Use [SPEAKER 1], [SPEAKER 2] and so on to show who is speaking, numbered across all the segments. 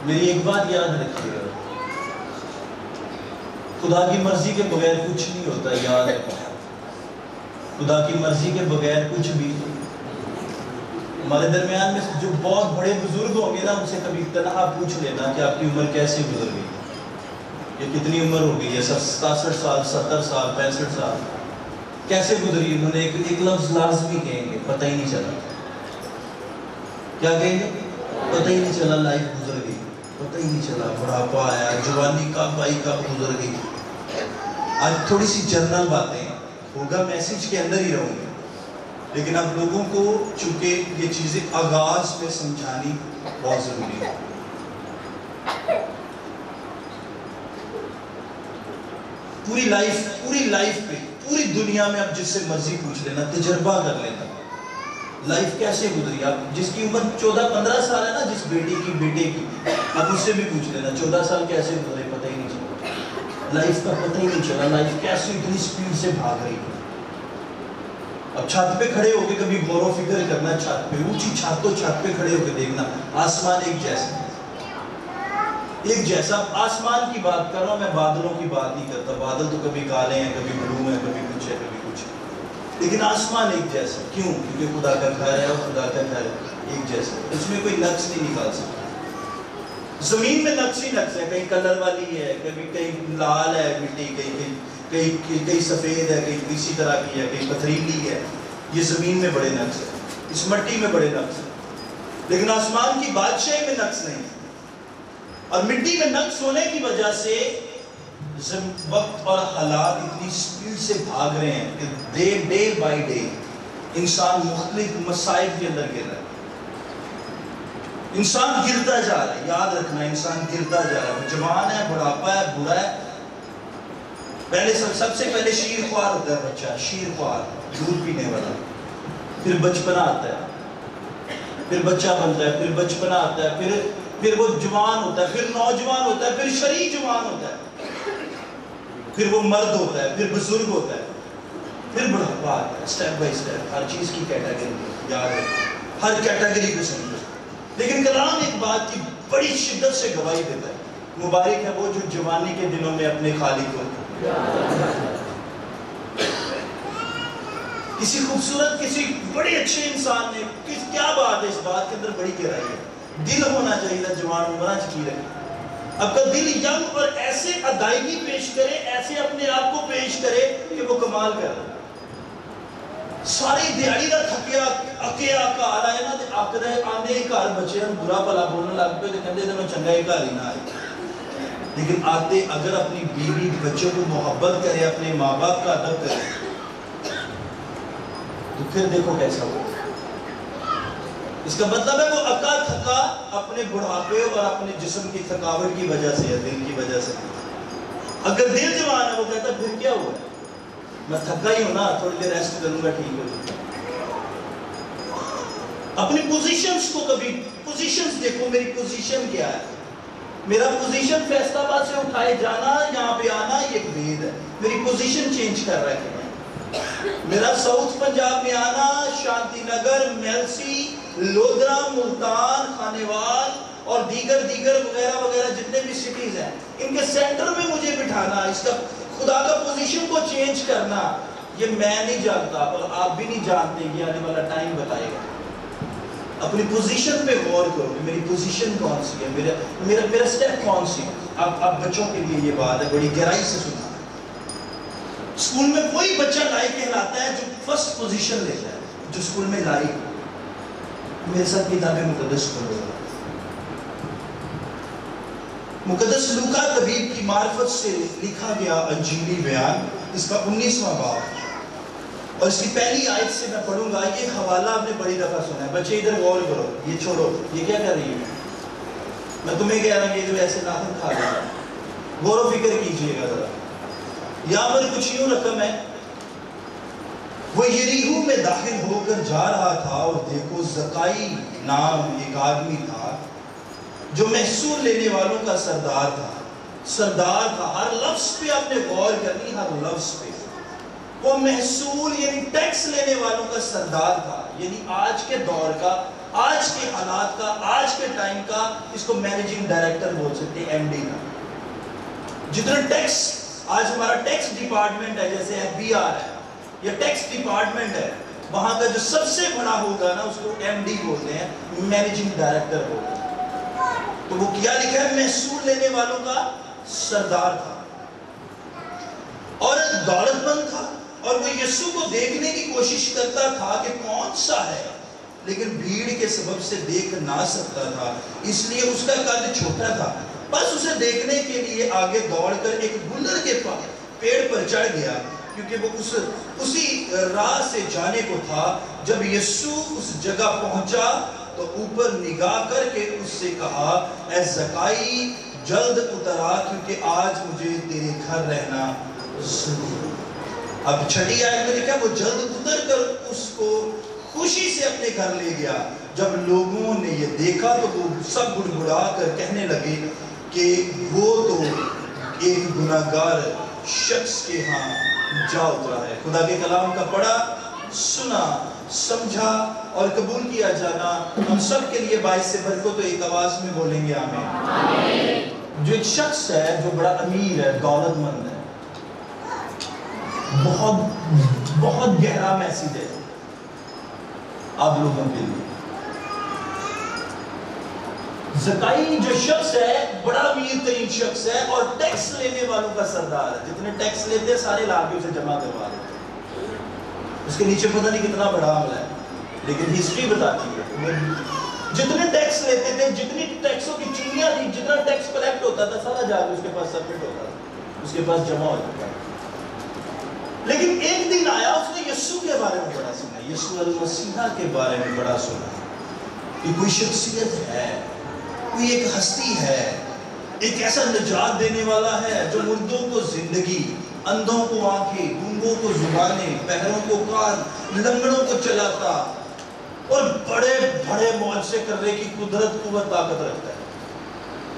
[SPEAKER 1] میری ایک بات یاد رکھیے گا، خدا کی مرضی کے بغیر کچھ نہیں ہوتا، یاد رکھیں۔ خدا کی مرضی کے بغیر کچھ بھی ہمارے درمیان میں جو بہت بڑے بزرگ ہوں گے نا، ان سے کبھی تنہا پوچھ لینا کہ آپ کی عمر کیسے گزر گئی، یہ کتنی عمر ہو گئی ہے، 67 سال 70 سال 65 سال کیسے گزری؟ انہوں نے ایک لفظ لازمی کہیں گے، پتہ ہی نہیں چلا۔ کیا کہیں گے؟ پتہ ہی نہیں چلا، لائف گزر گئی، پتہ ہی نہیں چلا، بڑھاپا آیا، جوانی کب آئی کب گزر گئی۔ آج تھوڑی سی جنرل باتیں ہوگا، میسیج کے اندر ہی رہوں گے، لیکن اب لوگوں کو چونکہ یہ چیزیں آغاز میں سمجھانی بہت ضروری ہے۔ پوری لائف پہ پوری دنیا میں اب جس سے مرضی پوچھ لینا، تجربہ کر لینا لائف کیسے گزری۔ آپ جس کی عمر 14-15 سال ہے نا، جس بیٹے کی اب اس سے بھی پوچھ لینا 14 سال کیسے گزرے، پتہ ہی نہیں چلا، لائف کا پتہ ہی نہیں چلا، لائف کیسے اتنی سپیڈ سے بھاگ رہی ہے۔ اب چھت پہ کھڑے ہو کے کبھی غور و فکر کرنا، چھت پہ اونچی چھت تو چھت پہ کھڑے ہو کے دیکھنا، آسمان ایک جیسا آسمان کی بات کر رہا ہوں میں، بادلوں کی بات نہیں کرتا، بادل تو کبھی کالے ہیں کبھی بلو ہیں، کبھی کچھ ہے کبھی کچھ ہے، لیکن آسمان ایک جیسا، کیوں؟ کیونکہ خدا کا گھر ہے اور خدا کا گھر ایک جیسا، اس میں کوئی نقص نہیں نکال سکتا۔ زمین میں نقص ہی نقص ہے، کہیں کلر والی ہے، کہیں لال ہے مٹی، کہیں سفید ہے، کہیں کسی طرح کی ہے، کہیں پتھریلی ہے، یہ زمین میں بڑے نقص ہے، اس مٹی میں بڑے نقص ہے، لیکن آسمان کی بادشاہی میں نقص نہیں۔ اور مٹی میں نقص ہونے کی وجہ سے وقت اور حالات اتنی سپیڈ سے بھاگ رہے ہیں کہ ڈے بائی ڈے انسان مختلف مسائل کے اندر گر رہا ہے، انسان گرتا جا رہا ہے، یاد رکھنا انسان گرتا جا رہا ہے، جوان ہے، بڑھاپا ہے، برا ہے۔ سب سے پہلے شیر خوار ہوتا ہے بچہ، شیر خوار، دودھ پینے والا، پھر بچپنا آتا ہے، پھر بچہ بنتا ہے، پھر بچپنا آتا ہے، پھر وہ جوان ہوتا ہے، پھر نوجوان ہوتا ہے، پھر شریع جوان ہوتا ہے، پھر وہ مرد ہوتا ہے، پھر بزرگ ہوتا ہے، پھر بڑھاپا آتا ہے، سٹیپ بائی سٹیپ، ہر چیز کی کیٹیگری یاد ہے، ہر کیٹیگری کو سمجھو۔ لیکن کلام ایک بات کی بڑی شدت سے گواہی دیتا ہے، مبارک ہے وہ جو جوانی کے دنوں میں اپنے خالق کو کسی خوبصورت کسی بڑے اچھے انسان نے کیا بات ہے، اس بات کے اندر بڑی گہرائی ہے، دل ہونا چاہیے جوان عمرہ کی رکھے، اب کا دل ینگ اور ایسے ادائیگی پیش کرے، ایسے اپنے آپ کو پیش کرے کہ وہ کمال کر رہا ہے۔ ساری دیاری دا تھکیا اکیا کار آئے نا، آکر ہے آنے ہی کار بچے ہم برا پلا بولنے لگ پہ، کہندے دنوں چنگا ہی کار ہی نہ آئے، لیکن آتے اگر اپنی بیوی بچوں کو محبت کرے، اپنے ماں باپ کا ادب کرے، تو پھر دیکھو کیسا ہو۔ اس کا مطلب ہے وہ اکا تھکا اپنے بڑھاپے اور اپنے جسم کی تھکاوٹ کی وجہ سے، دل کی وجہ سے۔ اگر دل جوان ہے وہ کہتا ہے پھر کیا ہوا، میں تھکا ہی ہوں نا، تھوڑی دیر ریسٹ کروں گا، ٹھیک ہو جائے۔ اپنی پوزیشنز کو کبھی پوزیشنز دیکھو، میری پوزیشن کیا ہے، میرا پوزیشن فیصلہ آباد سے اٹھائے جانا، یہاں پہ آنا، یہ ایک بھید ہے، میری پوزیشن چینج کر رہا ہے، میرا ساؤتھ پنجاب میں آنا، شانتی نگر، میلسی، لودرا، ملتان، خانیوال اور دیگر وغیرہ وغیرہ جتنے بھی سٹیز ہیں، ان کے سینٹر میں مجھے بٹھانا، اس کا خدا کا پوزیشن کو چینج کرنا، یہ میں نہیں جانتا اور آپ بھی نہیں جانتے، یہ آنے والا ٹائم بتائے گا۔ اپنی پوزیشن پہ غور کرو کہ میری پوزیشن کون سی ہے، میرا سٹیپ کون سی ہے۔ اب بچوں کے لیے یہ بات ہے، بڑی گہرائی سے سننا۔ اسکول میں وہی بچہ لائق کہلاتا ہے جو فرسٹ پوزیشن لیتا ہے، جو اسکول میں لائق۔ میرے ساتھ کتاب مقدس پڑھو، مقدس لوکا طبیب کی معرفت سے لکھا گیا انجیلی بیان، اس کا 19واں باب، اور اس کی پہلی آیت سے میں پڑھوں گا۔ یہ حوالہ آپ نے بڑی دفعہ سنا ہے، بچے ادھر غور کرو، یہ چھوڑو، یہ کیا کر رہی ہے، میں تمہیں کہہ رہا ہوں یہ جو ایسے ناخن کھا رہا ہے، غور و فکر کیجئے گا ذرا۔ یہاں پر کچھ یوں رقم ہے، وہ یریحو میں داخل ہو کر جا رہا تھا، اور دیکھو زکائی نام ایک آدمی تھا جو محصول لینے والوں کا سردار تھا۔ ہر لفظ پہ آپ نے غور کرنی، ہر لفظ پہ۔ وہ محصول یعنی ٹیکس لینے والوں کا سردار تھا، یعنی آج کے دور کا آج کے حالات کا، آج کے ٹائم کا، اس کو مینیجنگ ڈائریکٹر بول سکتے ہیں، ایم ڈی کا. جتنا ٹیکس، آج ہمارا ٹیکس ڈپارٹمنٹ ہے، جیسے FBR ہے یا ٹیکس ڈپارٹمنٹ ہے، وہاں کا جو سب سے بڑا ہوگا نا، اس کو MD بولتے ہیں، مینیجنگ ڈائریکٹر بولتے ہیں. تو وہ کیا لکھا ہے؟ محصول لینے والوں کا سردار تھا اور دولت مند تھا، اور وہ یسوع کو دیکھنے کی کوشش کرتا تھا کہ کون سا ہے، لیکن بھیڑ کے سبب سے دیکھ نہ سکتا تھا، اس لیے اس کا قد چھوٹا تھا. بس اسے دیکھنے کے لیے آگے دوڑ کر ایک گلر کے پیڑ پر چڑھ گیا، کیونکہ وہ اسی راہ سے جانے کو تھا. جب یسوع اس جگہ پہنچا تو اوپر نگاہ کر کے اس سے کہا، اے زکائی جلد اترا، کیونکہ آج مجھے تیرے گھر رہنا ضروری. اب چھٹی آیت میں لکھا وہ جلد اتر کر اس کو خوشی سے اپنے گھر لے گیا. جب لوگوں نے یہ دیکھا تو وہ سب گڑگڑا کر کہنے لگے کہ وہ تو ایک گناہگار شخص کے ہاں جا اترا ہے. خدا کے کلام کا پڑھا، سنا، سمجھا اور قبول کیا جانا ہم سب کے لیے باعث برکت. تو ایک آواز میں بولیں گے آمین. جو ایک شخص ہے جو بڑا امیر ہے، دولت مند ہے، بہت گہرا میسیج ہے آپ لوگوں کے لیے. زکائی جو شخص ہے بڑا امیر ترین شخص ہے اور ٹیکس لینے والوں کا سردار ہے. جتنے ٹیکس لیتے ہیں سارے لا کے اسے جمع کروا دیتے ہیں. اس کے نیچے پتہ نہیں کتنا بڑا عمل ہے، لیکن ہسٹری بتاتی ہے جتنے ٹیکس لیتے تھے، جتنی ٹیکسوں کی چنیاں تھی، جتنا ٹیکس کلیکٹ ہوتا تھا سارا جا کے اس کے پاس سبمٹ ہوتا تھا، اس کے پاس جمع ہو جاتا تھا. لیکن ایک دن آیا، اس نے یسوع کے بارے میں بڑا سنا، یسوع المسیح کے بارے میں بڑا سنا کہ کوئی شخصیت ہے، کوئی ایک ہستی ہے، ایک ایسا نجات دینے والا ہے جو مردوں کو زندگی، اندھوں کو آنکھیں، گونگوں کو زبانیں، بہروں کو کان، لنگڑوں کو چلاتا اور بڑے بڑے معجزے کرنے کی قدرت، قوت، طاقت رکھتا ہے.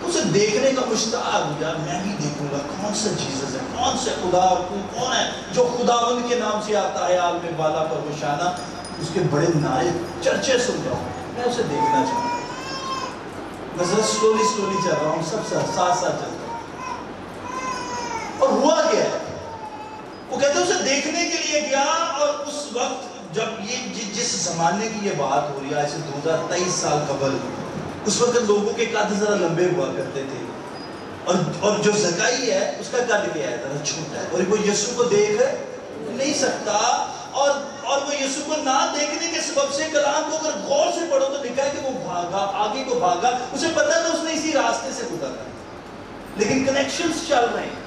[SPEAKER 1] اسے دیکھنے کا مشتاق ہوا، میں بھی دیکھوں گا کون سا جیسس ہے، کون سے خدا اور کون ہے جو خداوند کے نام سے آتا ہے عالم بالا پر ہوشانہ. اس کے بڑے نعرے چرچے سن رہا ہوں، میں اسے دیکھنا چاہتا ہوں. میں ذرا سلولی چل رہا ہوں، سب ساتھ چل رہا ہوں. اور ہوا کیا ہے؟ وہ کہتے ہیں اسے دیکھنے کے لیے گیا، اور اس وقت جب یہ جس زمانے کی یہ بات ہو رہی ہے، ایسے 2023 سال قبل، اس وقت لوگوں کے قد ذرا لمبے ہوا کرتے تھے، اور جو زکائی ہے اس کا قد کیا ہے؟ ذرا چھوٹا ہے، اور وہ یسوع کو دیکھ نہیں سکتا. اور وہ یسوع کو نہ دیکھنے کے سبب سے کلام کو اگر غور سے پڑھو تو لکھا ہے کہ وہ بھاگا، آگے کو بھاگا. اسے پتہ تھا اس نے اسی راستے سے گزرنا، لیکن کنیکشنز چل رہے ہیں.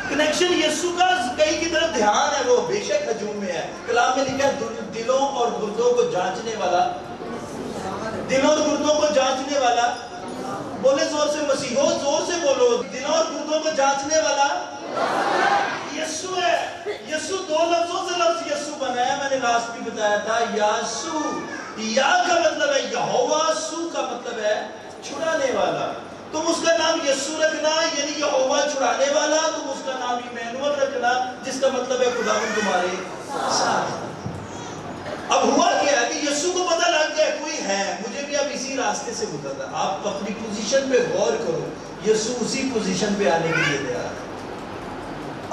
[SPEAKER 1] کنیکشن یسوع کا زکائی کی طرف دھیان ہے، وہ بے شک ہجوم میں ہے. کلام میں لکھا ہے دلوں اور گردوں کو جانچنے والا، دلوں اور گردوں کو جانچنے والا. بولے زور سے مسیح ہو، زور سے بولو. دلوں اور گردوں کو جانچنے والا یسوع ہے. یسوع دو لفظوں سے لفظ یسوع بنا ہے. میں نے لاسٹ بھی بتایا تھا، یاسوع، یا کا مطلب ہے یہوہ، سو کا مطلب ہے چھڑانے والا. تم اس کا نام یسوع رکھنا یعنی یہوہ چھڑانے والا. تم اس کا نام ایمانویل رکھنا جس کا مطلب ہے خداوند تمہارے ساتھ. اب ہوا کیا ہے کہ یسوع کو پتہ لگ گیا کوئی ہے، مجھے بھی اب اسی راستے سے گزرنا. آپ اپنی پوزیشن پہ غور کرو، یسوع اسی پوزیشن پہ آنے کے لیے تیار ہے.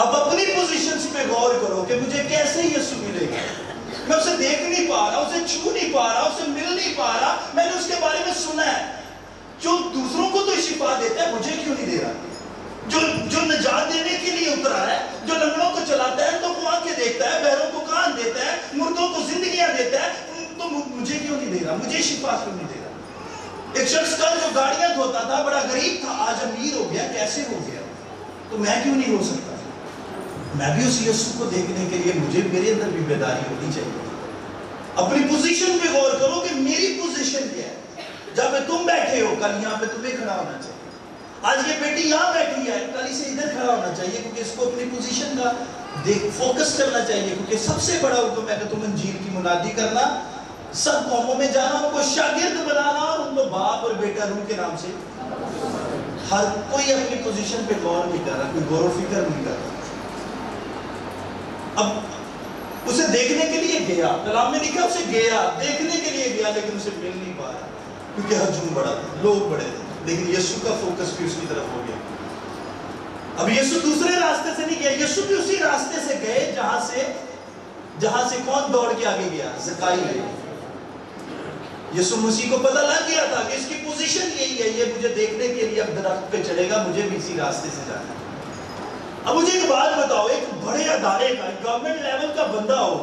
[SPEAKER 1] اب اپنی پوزیشن پہ غور کرو کہ مجھے کیسے یسوع ملے گا. میں اسے دیکھ نہیں پا رہا، اسے چھو نہیں پا رہا، اسے مل نہیں پا رہا. میں نے اس کے بارے میں سنا ہے، جو دوسروں کو تو شفا دیتا ہے، مجھے کیوں نہیں دے رہا؟ جو نجات دینے کے لیے اترا ہے، جو لنگڑوں کو چلاتا ہے، تو کو آنکھیں دیکھتا ہے، بہروں کو کان دیتا ہے، مردوں کو زندگیاں دیتا ہے، تو مجھے کیوں نہیں دے رہا؟ مجھے شفا کیوں نہیں دے رہا؟ ایک شخص کا جو گاڑیاں دھوتا تھا، بڑا غریب تھا، آج امیر ہو گیا. کیسے ہو گیا؟ تو میں کیوں نہیں ہو سکتا؟ میں بھی اس یسوع کو دیکھنے کے لیے مجھے میرے اندر بھی بیداری ہونی چاہیے. اپنی پوزیشن پہ غور کرو کہ میری پوزیشن کیا ہے. جب تم بیٹھے ہو، کل یہاں پہ تمہیں کھڑا ہونا چاہیے. آج یہ بیٹی یہاں بیٹھی ہے، کل اسے ادھر کھڑا ہونا چاہیے، کیونکہ اس کو اپنی پوزیشن کا فوکس کرنا چاہیے. کیونکہ سب سے بڑا حکم ہے کہ تم انجیل کی منادی کرنا، سب قوموں میں جانا، ان کو شاگرد بنانا، اور ان کو باپ اور بیٹا روح کے نام سے. ہر کوئی اپنی پوزیشن پہ غور نہیں کر رہا، کوئی غور و فکر نہیں کر رہا. اب اسے دیکھنے کے لیے گیا، کلام میں لکھا اسے گیا، دیکھنے کے لیے گیا، لیکن اسے مل نہیں پا رہا کیونکہ ہجوم بڑا تھا، لوگ بڑے تھے۔ لیکن یسوع کا فوکس بھی اس کی طرف ہو گیا۔ اب یسوع دوسرے راستے سے نہیں گیا، یسوع بھی اسی راستے سے گئے جہاں سے کون دوڑ کے آگے گیا؟ زکائی ہے۔ یسوع مسیح کو پتہ لگ گیا تھا کہ اس کی پوزیشن یہی ہے، یہ مجھے دیکھنے کے لیے اب درخت پہ چڑھے گا، مجھے بھی اسی راستے سے جانا ہے۔ اب مجھے ایک بات بتاؤ، ایک بڑے ادارے کا گورنمنٹ لیول کا بندہ ہو،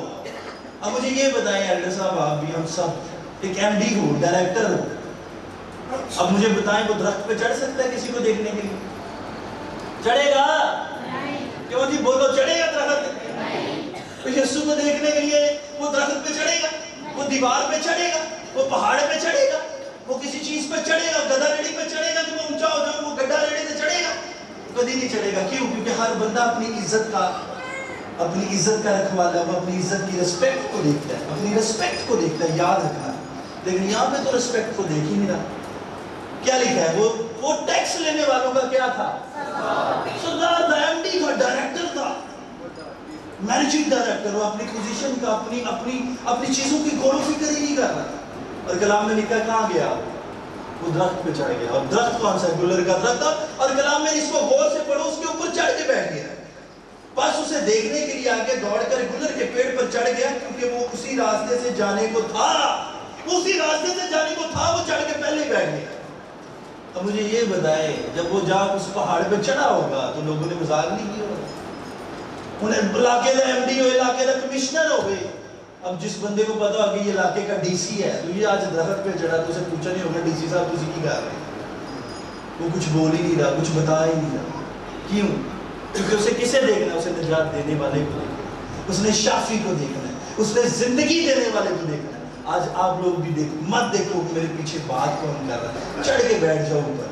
[SPEAKER 1] اب مجھے یہ بتائیں ایلڈر صاحب، آپ بھی، ہم سب، ایک ایم ڈی ہو، ڈائریکٹر ہو، اب مجھے بتائیں وہ درخت پہ چڑھ سکتا ہے کسی کو دیکھنے کے لیے؟ چڑھے گا؟ کیوں جی بولو، چڑھے گا درخت؟ تو یسوع کو دیکھنے کے لیے وہ درخت پہ چڑھے گا، وہ دیوار پہ چڑھے گا، وہ پہاڑ پہ چڑھے گا، وہ کسی چیز پہ چڑھے گا، گدھا ریڑھی پہ چڑھے گا کہ وہ اونچا ہو جائے، وہ گڈھا ریڑھی پہ چڑھے گا؟ کبھی نہیں چڑھے گا۔ کیوں؟ کیونکہ ہر بندہ اپنی عزت کا رکھوالا ہے، وہ اپنی عزت کی رسپیکٹ کو دیکھتا ہے، اپنی رسپیکٹ کو دیکھتا ہے، یاد رکھا ہے۔ لیکن یہاں پہ تو رسپیکٹ کو دیکھ ہی نہیں رہا۔ کیا لکھا ہے؟ وہ ٹیکس لینے والوں کا کیا تھا؟ سردار تھا، ایم ڈی تھا، ڈائریکٹر تھا، مینیجنگ ڈائریکٹر۔ وہ اپنی پوزیشن کا، اپنی چیزوں کی غور و فکر ہی نہیں کر رہا تھا۔ اور کلام میں لکھا کہاں گیا؟ وہ درخت پہ چڑھ گیا۔ اور درخت کون سا ہے؟ گلر کا درخت تھا۔ اور کلام میں اس کو غور سے پڑھو، اس کے اوپر چڑھ کے بیٹھ گیا۔ بس اسے دیکھنے کے لیے آگے دوڑ کر گلر کے پیڑ پر چڑھ گیا، کیونکہ وہ اسی راستے سے جانے کو تھا، وہ چڑھ کے پہلے بیٹھ گیا۔ اب مجھے یہ بتائے، جب وہ جا اس پہاڑ پہ چڑھا ہوگا تو لوگوں نے مذاق نہیں کیا ہوگا؟ انہیں علاقے کا ایم ڈی ہو، علاقے کا کمشنر ہو گئے۔ اب جس بندے کو پتا ہوگا یہ علاقے کا ڈی سی ہے، تو یہ آج درخت پہ چڑھا، تو اسے پوچھا نہیں ہوگا ڈی سی صاحب تسی کی کر رہے ہیں؟ وہ کچھ بول ہی نہیں رہا، کچھ بتا ہی نہیں رہا۔ کیوں؟ کیونکہ اسے کسے دیکھنا ہے؟ اسے نجات دینے والے کو دیکھنا ہے، اس نے شافی کو دیکھنا ہے، اس نے زندگی دینے والے کو دیکھنا ہے۔ آج آپ لوگ بھی دیکھو، مت دیکھو کہ میرے پیچھے بات کون کر رہا ہے، چڑھ کے بیٹھ جاؤ اوپر،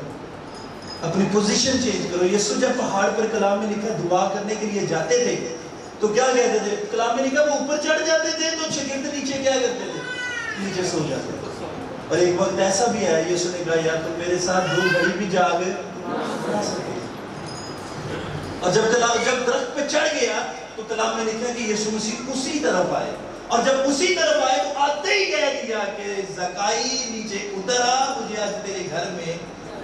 [SPEAKER 1] اپنی پوزیشن چینج کرو۔ یسوع جب پہاڑ پر کلام میں لکھا دعا کرنے کے لیے جاتے تھے تو کیا کہتے تھے؟ کلام میں لکھا وہ اوپر چڑھ جاتے تھے تو شاگرد نیچے کیا کرتے تھے؟ نیچے سو جاتے تھے۔ اور ایک وقت ایسا بھی ہے، یسوع نے کہا یار تم میرے ساتھ 2 گھڑی بھی جاگ نہ سکے۔ اور جب درخت پہ چڑھ گیا تو کلام میں لکھا کہ یسوع مسیح اسی طرف آئے، اور جب اسی طرف آئے تو آتے ہی کہہ دیا کہ زکائی نیچے اتر آ، مجھے آج تیرے گھر میں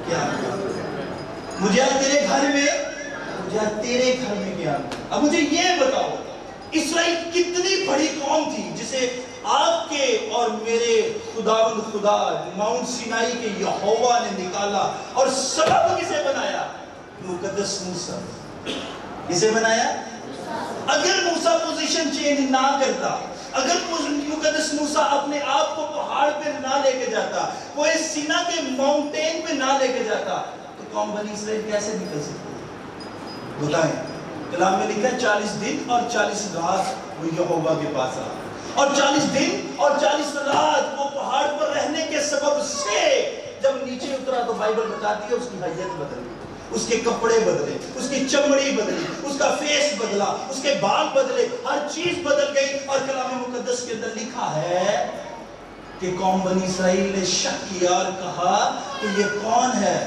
[SPEAKER 1] کیا اب مجھے یہ بتاؤ، اسرائیل کتنی بڑی قوم تھی جسے آپ کے اور میرے خداوند خدا ماؤنٹ سینائی کے یہوہ نے نکالا، اور سبب کسے بنایا؟ مقدس موسیٰ۔ کسے بنایا؟ اگر موسیٰ پوزیشن چینج نہ کرتا، اگر مقدس موسیٰ اپنے آپ کو پہاڑ پہ نہ لے کے جاتا، کوئی سینا کے ماؤنٹین پہ نہ لے کے جاتا، تو قوم بنی اسرائیل کیسے نکل سکتی؟ بتائیں۔ کلام میں لکھا 40 دن اور 40 رات وہ یہوہ کے پاس رہا، اور 40 دن اور 40 رات وہ پہاڑ پر رہنے کے سبب سے جب نیچے اترا تو بائبل بتاتی ہے اس کی حیت بدل گئی، اس کے کپڑے بدلے، اس کی چمڑی بدلی، اس کا فیس بدلا، اس کے بال بدلے، ہر چیز بدل گئی۔ اور کلام مقدس کے اندر لکھا ہے کہ قوم بنی اسرائیل نے شک کیا اور کہا کہ یہ کون ہے؟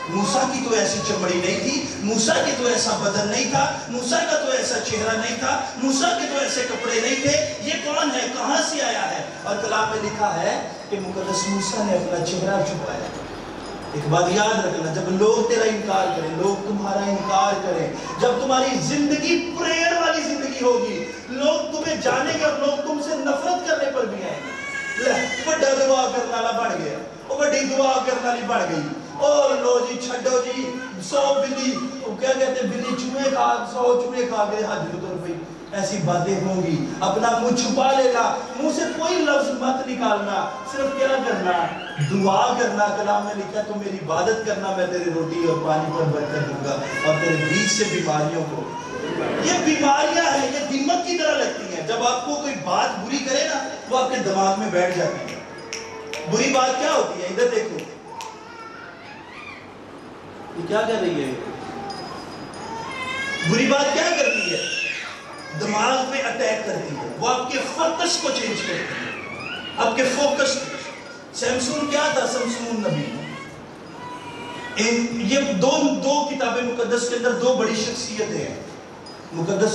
[SPEAKER 1] موسیٰ کی تو ایسی چمڑی نہیں تھی، موسیٰ کی تو ایسا بدن نہیں تھا، موسیٰ کا تو ایسا چہرہ نہیں تھا، موسیٰ کے تو ایسے کپڑے نہیں تھے، یہ کون ہے؟ کہاں سے آیا ہے؟ اور کلام میں لکھا ہے کہ مقدس موسیٰ نے اپنا چہرہ چھپایا۔ ایک بات یاد رکھنا، جب لوگ تیرا انکار کریں، لوگ تمہارا انکار کریں، جب تمہاری زندگی پریئر والی زندگی ہوگی، لوگ تمہیں جانیں گے اور لوگ تم سے نفرت کرنے پر بھی آئیں گے۔ بڑا دعا کرنا لا بڑھ گیا، وہ بڑی دعا کرنا لی بڑھ گئی، اور لو جی چھڑو جی 100 بلی، وہ کیا کہتے ہیں بلی چوہے کھا 100 چوہے کھا کے حج اتر پئی۔ ایسی باتیں ہوں گی، اپنا منہ چھپا لینا، منہ سے کوئی لفظ مت نکالنا، صرف کیا کرنا؟ دعا کرنا۔ کلام میں لکھا تو میری عبادت کرنا، میں تیرے روٹی اور پانی پر برکت دوں گا اور تیرے بیچ سے بیماریوں کو۔ یہ بیماریاں ہیں، یہ دیمک کی طرح لگتی ہیں، جب آپ کو کوئی بات بری کرے نا وہ آپ کے دماغ میں بیٹھ جاتی ہے۔ بری بات کیا ہوتی ہے؟ ادھر دیکھو، یہ کیا کر رہی ہے؟ بری بات کیا کرتی ہے؟ دماغ پہ اٹیک کرتی ہے، وہ آپ کے فوکس کو چینج کرتی ہے، آپ کے فوکس کو۔ سمسون کیا تھا؟ سمسون نبی۔ یہ دو کتاب مقدس کے اندر 2 بڑی شخصیتیں ہیں۔ مقدس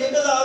[SPEAKER 1] 1000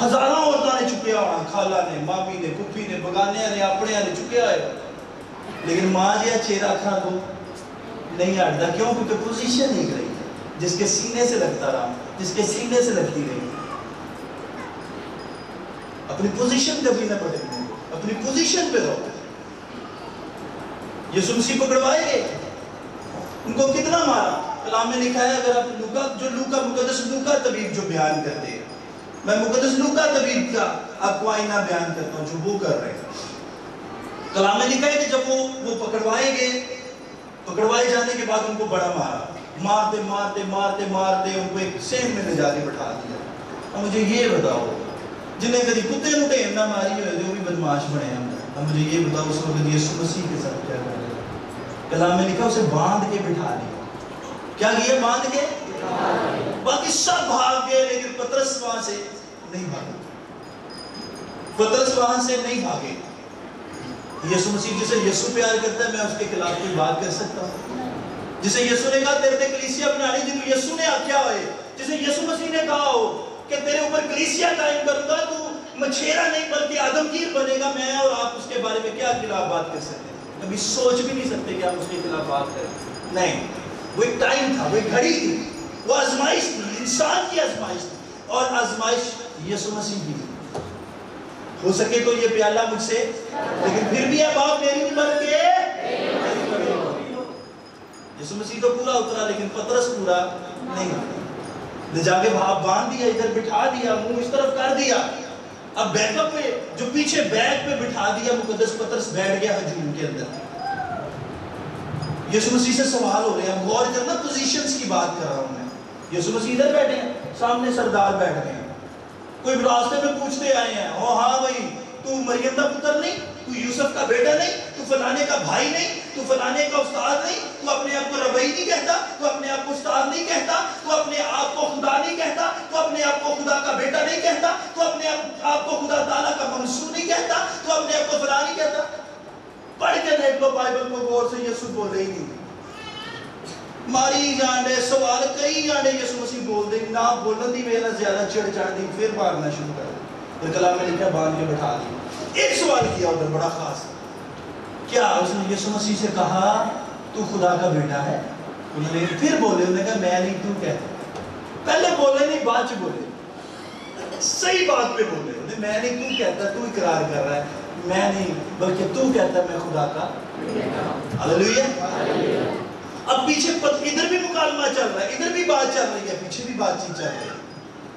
[SPEAKER 1] ہزاراں عورتاں نے چکیا ہونا، خالہ نے، مامی نے، پھپھی نے، بگانے نے، اپنے نے چکیا ہے، لیکن ماں جی چہرہ کھا دو نہیں ہٹتا. کیوں؟ کیونکہ پوزیشن ایک رہی ہے، جس کے سینے سے لگتا رہا، جس کے سینے سے لگتی رہی. اپنی پوزیشن کبھی نہ پڑھیں، اپنی پوزیشن پہ رہو. یسوع مسیح پکڑوائے گئے، ان کو کتنا مارا. کلام میں لکھا ہے، اگر آپ لوکا مقدس لوکا طبیب جو بیان کرتے ہیں، میں مقدس لوکا طبیب کا آپ کو آئینہ بیان کرتا ہوں جو وہ کر رہے ہیں. کلام میں لکھا ہے کہ جب وہ پکڑوائے گئے، پکڑوائے جانے کے بعد ان کو بڑا مارا، مارتے مارتے مارتے مارتے ان کو ایک سین میں لے جا کے بٹھا دیا. اب مجھے یہ بتاؤ، جنہیں کبھی کتے نو ٹیم نہ ماری ہوئے جو بھی بدماش بنے ہم، اب مجھے یہ بتاؤ اس وقت یسوع مسیح کے ساتھ کیا کر رہے ہیں؟ کلام میں لکھا اسے باندھ کے بٹھا دیا. کیا کیا؟ باندھ کے. باقی سب بھاگ گئے لیکن پترس وہاں سے نہیں بھاگے. پترس وہاں سے نہیں بھاگے. یسوع مسیح جسے یسوع پیار کرتا ہے، میں اس کے خلاف کوئی بات کر سکتا ہوں؟ جسے یسوع نے کہا تیرے تے کلیسیا بنانی جی، تو یسوع نے آکھیا ہوئے. جسے یسوع مسیح نے کہا ہو کہ تیرے اوپر کلیسیا قائم کروں گا، تو مچھیرا نہیں بلکہ آدمگیر بنے گا، میں اور آپ اس کے بارے میں کیا خلاف بات کر سکتے ہیں؟ کبھی سوچ بھی نہیں سکتے کہ آپ اس کے خلاف بات کریں. نہیں، وہ ایک ٹائم تھا، وہ ایک گھڑی تھی، وہ آزمائش تھی، انسان کی آزمائش تھی، اور آزمائش یسوع مسیح کی تھی. ہو سکے تو یہ پیالہ مجھ سے، لیکن پھر بھی اب آپ میری نہیں بلکہ یسوع مسیح تو پورا اترا، لیکن پترس پورا نہیں اترا. لے جا کے باندھ دیا، ادھر بٹھا دیا، منہ اس طرف کر دیا. اب بیک اپ پہ جو پیچھے بیک پہ بٹھا دیا، مقدس پترس بیٹھ گیا ہجوم کے اندر. یسوع مسیح سے سوال ہو رہے ہیں، غور کرنا، پوزیشنز کی بات کر رہا ہوں میں. یسوع مسیح ادھر بیٹھے ہیں، سامنے سردار بیٹھ گئے ہیں. کوئی راستے میں پوچھتے آئے ہیں، ہاں بھائی تو مریم کا پتر نہیں، تو یوسف کا بیٹا نہیں، تو فلانے کا بھائی نہیں، تو فلانے کا استاد نہیں، تو اپنے آپ کو ربی نہیں کہتا، تو اپنے آپ کو استاد نہیں کہتا، تو اپنے آپ کو خدا نہیں کہتا، تو اپنے آپ کو خدا کا بیٹا نہیں کہتا، تو اپنے آپ کو خدا تعالیٰ کا منصور نہیں کہتا، تو اپنے آپ کو فلاں نہیں کہتا. پڑھ کے دیکھ لو بائبل کو غور سے، یسوع بولے ہی نہیں. ماری جانڈے سوال کئی جانڈے یسوع مسیح بول دے، نہ بولن دی وجہ زیادہ چڑھ دی، پھر مارنا شروع کر دیا. پھر کلام میں لکھا باندھ کے بٹھا دی. ایک سوال کیا ادھر بڑا خاص، کیا اس نے یسوع مسیح سے کہا تو خدا کا بیٹا ہے؟ انہوں نے پھر بولے، انہوں نے کہا میں نہیں، تو کہتا. پہلے بولے نہیں، بعد چ بولے، صحیح بات پہ بولے. میں نہیں، تو کہتا، تو اقرار کر رہا ہے میں نہیں بلکہ تو کہتا ہے میں خدا کا. ہاللیلویہ. اب پیچھے ادھر بھی مکالمہ چل رہا ہے، ادھر بھی بات چل رہی ہے، پیچھے بھی بات چیت چل رہی ہے.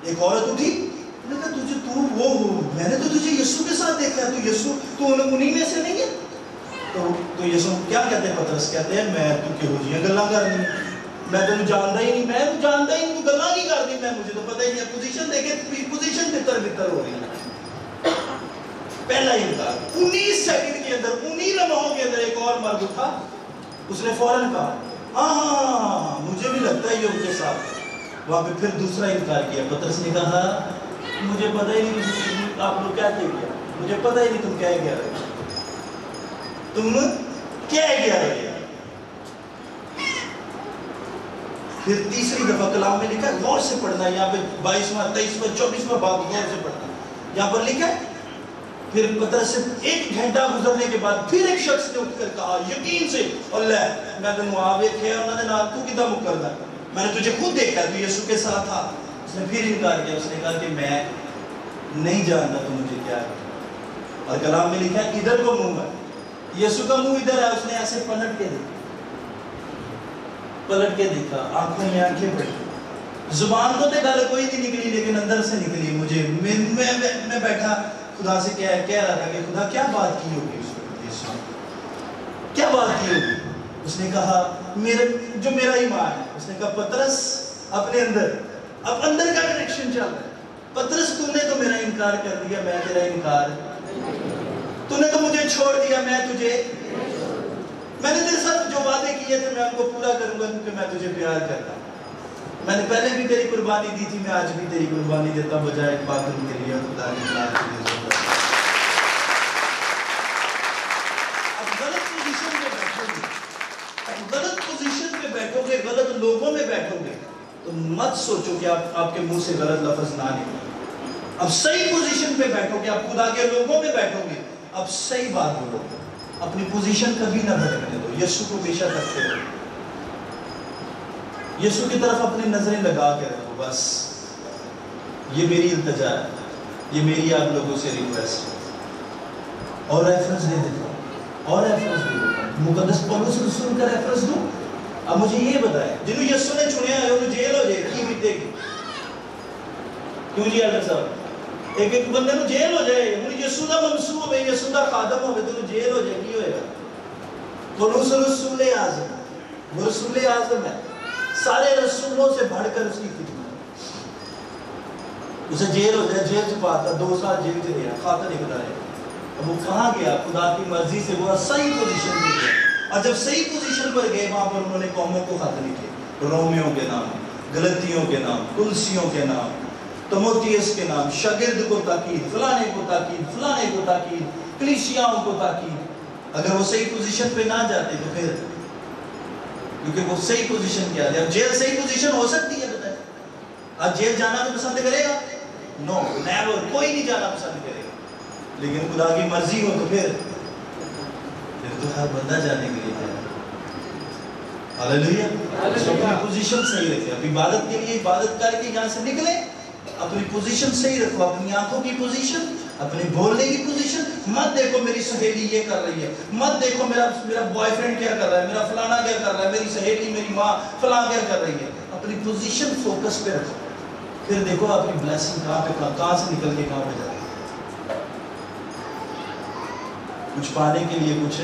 [SPEAKER 1] ایک عورت اٹھی، انہوں نے کہا تجھے تو وہ میں نے تو تجھے یسوع کے ساتھ دیکھا ہے، تو یسوع تو انہی میں سے نہیں ہے. تو یسوع کیا کہتے ہیں؟ پترس کہتے ہیں میں تو کہو جی گلاں کرنی، میں تینوں جانتا ہی نہیں، میں تو جانتا ہی نہیں، تو گلاں کی کر دی، میں مجھے تو پتہ ہی نہیں. پوزیشن دیکھے، پوزیشن بتر بتر ہو رہی ہے. پہلا انکار 19 سیکنڈ کے اندر، 19 لمحوں کے اندر ایک اور مرد اٹھا، اس نے فوراً کہا ہاں مجھے بھی لگتا ہے یہ ان کے ساتھ. وہاں پہ پھر دوسرا انکار کیا. پترس نے کہا مجھے پتہ ہی نہیں آپ لوگ کیا کہہ گیا، مجھے پتہ ہی نہیں تم کیا کہہ رہے، تم کیا کہہ رہے. پھر تیسری دفعہ کلام میں لکھا ہے، غور سے پڑھنا، یہاں پہ 22واں 23واں 24واں باب غور سے پڑھنا. یہاں پر لکھا ہے پھر پترس سے 1 گھنٹہ گزرنے کے بعد پھر ایک شخص نے اٹھ کر کہا یقین سے، اللہ میں تنوں آ ویکھیا انہوں نے نال تو کداں مکردا، میں نے تجھے خود دیکھا تو یسوع کے ساتھ تھا. اس نے پھر انکار کیا، اس نے کہا کہ میں نہیں جانتا تو مجھے کیا ہے. اور کلام میں لکھا ہے ادھر کو منہ ہے، یسوع کا منہ ادھر ہے. اس نے ایسے پلٹ کے دیکھا، آنکھوں میں آنکھیں پڑی. زبان تو گل کوئی نہیں نکلی لیکن اندر سے نکلی. مجھے میں بیٹھا خدا سے کہہ رہا تھا کہ خدا کیا بات کی ہوگی اس وقت، کیا بات کی ہوگی. اس نے کہا جو میرا ایمان ہے. اس نے کہا پترس اپنے اندر، اب اندر کا کنیکشن چل رہا ہے. پترس تو نے تو میرا انکار کر دیا، میں تیرا انکار، تو نے تو مجھے چھوڑ دیا، میں نے تیرے ساتھ جو وعدے کیے تھے میں ان کو پورا کروں گا کیونکہ میں تجھے پیار کرتا ہوں. میں نے پہلے بھی تیری قربانی دی تھی، میں آج بھی تیری قربانی دیتا ہوں بجائے ایک باطل کے لیے. خدا کی بات کے لیے اب غلط پوزیشن پہ بیٹھو گے، غلط لوگوں میں بیٹھو گے تو مت سوچو کہ آپ کے منہ سے غلط لفظ نہ نکلے. اب صحیح پوزیشن پہ بیٹھو گے، اب خدا کے لوگوں میں بیٹھو گے، اب صحیح بات بولو، اپنی پوزیشن کبھی نہ بھٹکنے دو، یسوع کو ہمیشہ رکھتے رہو، یسوع کی طرف اپنی نظریں لگا کے رکھو، بس یہ میری التجا ہے، یہ میری آپ لوگوں سے ریکویسٹ ہے۔ اور ریفرنس دے دیتا ہوں، اور ریفرنس دے دیتا ہوں، مقدس پولس رسول کا ریفرنس دوں۔ اب مجھے یہ بتائیں، جنہوں یسوع نے چنے آئے انہوں جیل ہو جائے کی بیتے گی؟ کیوں جی ایلڈر صاحب؟ ایک بندے نو جیل ہو جائے، انہوں یسوع دا منصوب ہے، یسوع دا خادم ہوئے تو انہوں جیل ہو جائے، کی ہوئے گا؟ پولس رسول اعظم، وہ رسول اعظم ہے، سارے رسولوں سے بڑھ کر اس کی خدمت، اسے جیل ہو جائے، جیل سے پاتا 2 سال جیل سے رہا، خاطر نکلا ہے، اب وہ کہاں گیا؟ خدا کی مرضی سے وہ صحیح پوزیشن پہ گیا، اور جب صحیح پوزیشن پر گئے وہاں پر انہوں نے قوموں کو خط لکھے، رومیوں کے نام، گلتیوں کے نام، کلسیوں کے نام، تموتیس کے نام، شاگرد کو تاکید، فلانے کو تاکید، فلانے کو تاکید، کلیسیاؤں کو تاکید۔ اگر وہ صحیح پوزیشن پہ نہ جاتے تو پھر، کیونکہ وہ صحیح پوزیشن کیا ہے، اب جیل صحیح پوزیشن ہو سکتی ہے؟ بتائیں، اب جیل جانا تو پسند کرے گا؟ نو، نیور، کوئی نہیں جانا پسند کرے گا، لیکن خدا کی مرضی ہو تو پھر تو ہر بندہ جانے کے لیے ہے۔ ہاللیلویا، اپنی پوزیشن صحیح رکھیں، اب عبادت کے لیے عبادت کر کے یہاں سے نکلیں، اپنی پوزیشن صحیح رکھو، اپنی آنکھوں کی پوزیشن، اپنے بولنے کی پوزیشن، مت دیکھو میری سہیلی یہ کر رہی ہے، مت دیکھو میرا بوائے فرینڈ کیا کر رہا ہے، میرا فلانا کیا کر رہا ہے، میری سہیلی، میری ماں فلاں کیا کر رہی ہے، اپنی پوزیشن فوکس پہ رکھو، پھر دیکھو اپنی بلیسنگ کہاں سے نکل کے کہاں پہ جاتی ہے۔ کچھ پانے کے لیے کچھ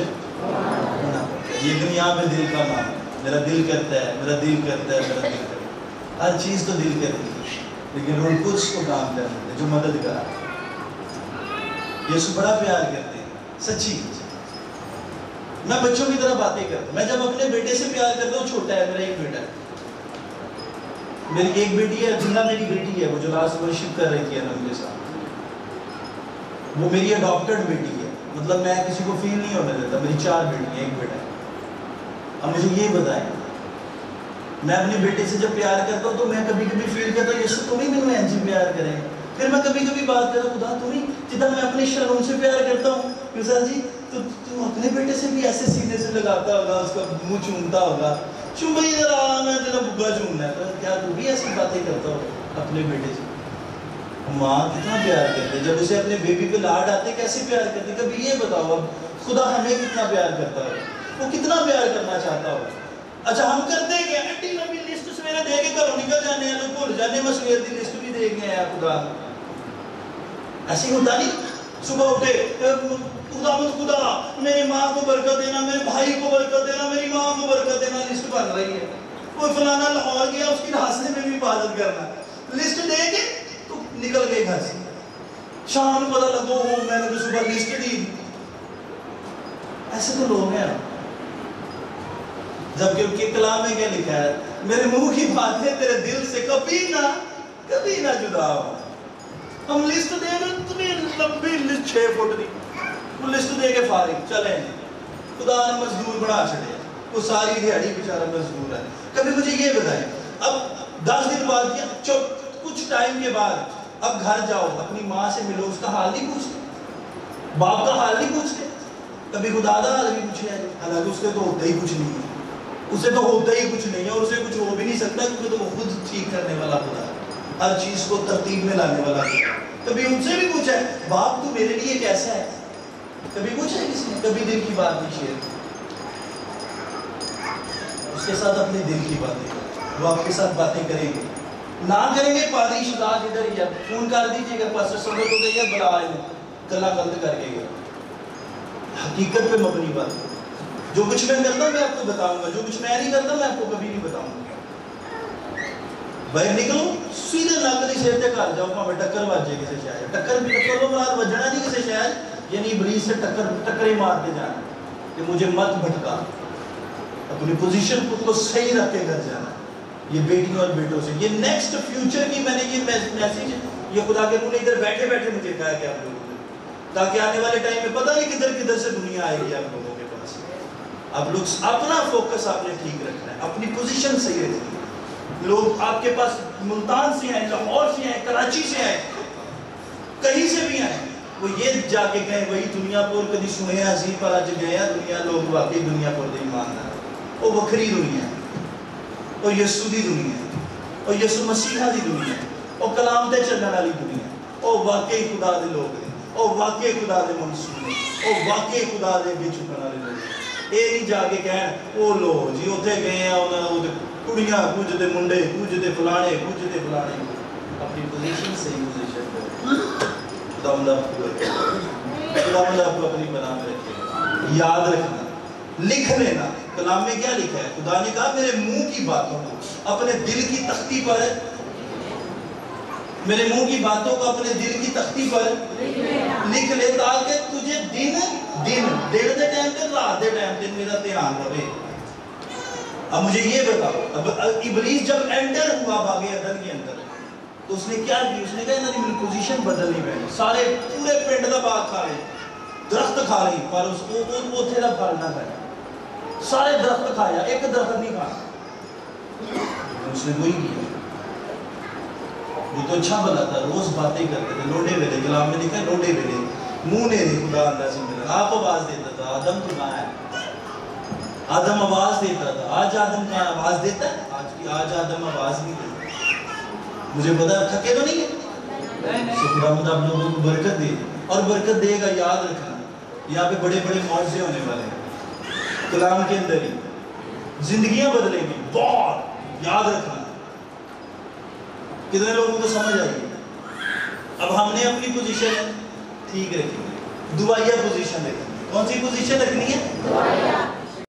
[SPEAKER 1] یہ دنیا میں دل کا مان، میرا دل کرتا ہے، میرا دل کرتا ہے، میرا دل کرتا ہے، ہر چیز تو دل کرتی ہے، لیکن روح القدس کو کام کرنا ہے جو مدد کرا۔ یسوع بڑا پیار کرتے ہیں، سچی۔ میں بچوں کی طرح باتیں کرتا ہوں، میں جب اپنے بیٹے سے پیار کرتا ہوں، چھوٹا ہے میرا ایک بیٹا ہے، میری ایک بیٹی ہے، عبداللہ میری بیٹی ہے، وہ جو لاسٹ ورشپ کر رہی تھی ہم کے ساتھ، وہ میری اڈاپٹڈ بیٹی ہے، مطلب میں کسی کو فیل نہیں ہونے دیتا، میری 4 بیٹی ہیں، ایک بیٹا ہے۔ اب مجھے یہ بتائیں، میں اپنے بیٹے سے جب پیار کرتا ہوں تو میں کبھی کبھی فیل کرتا ہوں یسوع تم ہی میں انجی پیار کریں، پھر میں کبھی کبھی بات کرتا ہوں خدا تم ہی جتنا میں اپنے شرم سے پیار کرتا ہوں، یوسف جی تو تم اپنے بیٹے سے بھی ایسے سینے سے لگاتا ہوگا، اس کا منہ چومتا ہوگا، چوم بھائی ذرا میں تیرا بگا چومنا ہے، کیا تو بھی ایسی باتیں کرتا ہو اپنے بیٹے سے؟ ماں کتنا پیار کرتے، جب اسے اپنے بیبی پہ لاڈ آتے کیسے پیار کرتے؟ کبھی یہ بتاؤ اب خدا ہمیں کتنا پیار کرتا ہے، وہ کتنا پیار کرنا چاہتا ہو۔ اچھا ہم کرتے ہیں کہ ایٹی لمبی لسٹ سویرے دے کے گھروں نکل جانے ہیں، لوگ بھول جانے میں سویر دی لسٹ بھی دے گئے ہیں خدا، ایسے ہوتا نہیں؟ صبح اٹھے خدا میری ماں کو برکت دینا، میرے بھائی کو برکت دینا، میری ماں کو برکت دینا، لسٹ بن رہی ہے، کوئی فلانا لاہور گیا اس کی راستے میں بھی عبادت کرنا، لسٹ دے کے تو نکل گئے گھر سے، شام کو پتہ لگو میں نے تو صبح لسٹ دی۔ ایسے تو لوگ ہیں، جبکہ ان کے کلام میں کیا لکھا ہے؟ میرے منہ کی باتیں تیرے دل سے کبھی نہ جدا ہو۔ ہم لسٹ دے گا اتنی لمبی لسٹ 6 فٹ کی، وہ لسٹ دے کے فارغ چلیں، خدا نے مزدور بنا چھڑے، وہ ساری دیہڑی بیچارہ مزدور ہے۔ کبھی مجھے یہ بتائیں، اب 10 دن بعد یا کچھ ٹائم کے بعد اب گھر جاؤ، اپنی ماں سے ملو، اس کا حال نہیں پوچھتے، باپ کا حال نہیں پوچھتے، کبھی خدا کا حال بھی پوچھے، حالانکہ اس کے تو ہوتا ہی کچھ نہیں ہے، اسے تو ہوتا ہی کچھ نہیں ہے، اور اسے کچھ ہو بھی نہیں سکتا، کیونکہ تو وہ خود ٹھیک کرنے والا خدا ہے، ہر چیز کو ترتیب میں لانے والا خدا ہے۔ کبھی ان سے بھی پوچھا ہے باپ تو میرے لیے کیسا ہے؟ کبھی پوچھا ہے کسی نے؟ کبھی دل کی بات نہیں شیئر کی اس کے ساتھ، اپنے دل کی باتیں وہ آپ کے ساتھ باتیں کریں گے، نہ کریں گے پادری شداد ادھر ہی ہے، فون کر دیجیے گا پاسٹر سمجھ ہو گئی ہے، بلا آئے گلا غلط کر کے گیا، حقیقت پہ مبنی بات، جو کچھ میں کرتا ہوں میں آپ کو بتاؤں گا، جو کچھ میں نہیں کرتا میں آپ کو کبھی نہیں بتاؤں گا۔ باہر نکلو سیدھے ناکلی سے گھر جاؤ، میں ٹکر واجے کسی شاید ٹکر کو مراد وجنا نہیں کسی شاید، یعنی ابلیس سے ٹکریں مارتے جانا کہ مجھے مت بھٹکا، اپنی پوزیشن کو صحیح رکھ کے گھر جانا۔ یہ بیٹیوں اور بیٹوں سے یہ نیکسٹ فیوچر کی میں نے یہ میسیج یہ خدا کے منہ نے ادھر بیٹھے بیٹھے مجھے کہا کہ آپ لوگوں نے، تاکہ آنے والے ٹائم میں پتہ نہیں کدھر سے دنیا آئے گی آپ لوگوں کے پاس۔ آپ لوگ اپنا فوکس آپ نے ٹھیک رکھنا ہے، اپنی پوزیشن صحیح رکھنی ہے۔ لوگ آپ کے پاس ملتان سے آئے، لاہور سے آئے، کراچی سے آئے، کہیں سے بھی آئیں وہ یہ جا کے کہیں وہی دنیا پر کدی سنے اسی پر اج گئے ہیں دنیا لوگ واقعی دنیا پر دے ایماندار وہ وکری دنیا وہ یسو دی دنیا وہ یسو مسیحا دی دنیا وہ کلام تے چلنے والی دنیا وہ واقعی خدا دے لوگ ہیں وہ واقعی خدا دے منصور ہیں وہ واقعی خدا دے اگے جھکن والے لوگ اے نہیں جا کے کہن وہ لو جی اوتھے گئے ہیں انہاں کڑیاں کچھ دے منڈے کچھ دے فلانے اپنی پوزیشن صحیح پوزیشن خدا مطلب کو اپنی بنا میں رکھے یاد رکھنا لکھ لینا کلام میں کیا لکھا ہے خدا نے کہا میرے منہ کی باتوں کو اپنے دل کی تختی پر میرے منہ کی باتوں کو اپنے دل کی تختی پر لکھ لے تاکہ تجھے دن دیر دے ٹائم تے رات دے ٹائم تے میرا دھیان رہے اب مجھے یہ بتاؤ اب ابلیس جب انٹر ہوا باغ عدن کے اندر تو اس نے کیا کی اس نے کہا انہوں نے میری پوزیشن بدلنی پڑی سارے پورے پنڈ کا باغ کھا لے درخت کھا لی پر اس کو اوتھے دا پھل نہ کھایا سارے درخت کھایا ایک درخت نہیں کھایا اس نے وہی کیا وہ تو اچھا بلا تھا روز باتیں کرتے تھے لوڈے ویلے کلام میں لکھا ہے لوڈے ویلے منہ نے دی خدا اللہ سے ملا آپ آواز دیتا تھا آدم تو کہاں ہے آدم آواز دیتا تھا آج آدم کہاں آواز دیتا ہے آج آدم آواز نہیں دیتا مجھے پتا تھکے تو نہیں ہے خدا آپ لوگوں کو برکت دے اور برکت دے گا یاد رکھنا یہاں پہ بڑے بڑے معجزے ہونے والے ہیں کلام کے اندر ہی زندگیاں بدلیں گی بہت یاد رکھنا کتنے لوگوں کو سمجھ آئی اب ہم نے اپنی پوزیشن ٹھیک رکھی ہے دعائیہ پوزیشن رکھنی کون سی پوزیشن رکھنی ہے